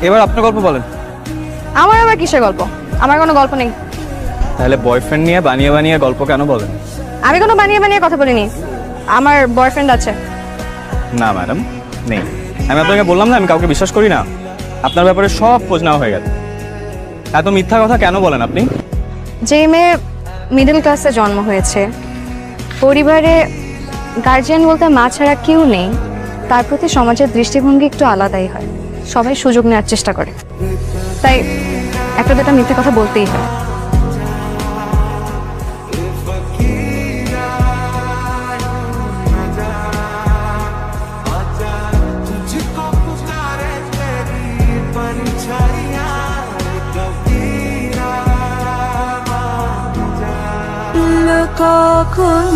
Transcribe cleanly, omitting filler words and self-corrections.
এবার আপনার গল্প বলেন। আমার আবার কিসের গল্প? আমার কোনো গল্প নেই। তাহলে বয়ফ্রেন্ড নিয়ে বানিয়ে বানিয়ে গল্প কেন বলেন? আমি কোনো বানিয়ে বানিয়ে কথা বলিনি। আমার বয়ফ্রেন্ড আছে। না ম্যাডাম, নেই। আমি আপনাকে বললাম না, আমি কাউকে বিশ্বাস করি না। আপনার ব্যাপারে সব খোঁজ নেওয়া হয়ে গেছে। এত মিথ্যা কথা কেন বলেন আপনি? যে মেয়ে মিডল ক্লাসে জন্ম হয়েছে, পরিবারে গার্জিয়ান বলতে মা ছাড়া কেউ নেই, তার প্রতি সমাজের দৃষ্টিভঙ্গি একটু আলাদাই হয়। সবাই সুযোগ নেওয়ার চেষ্টা করে, তাই একটা দুটা মিথ্যে কথা বলতেই হয়। কখন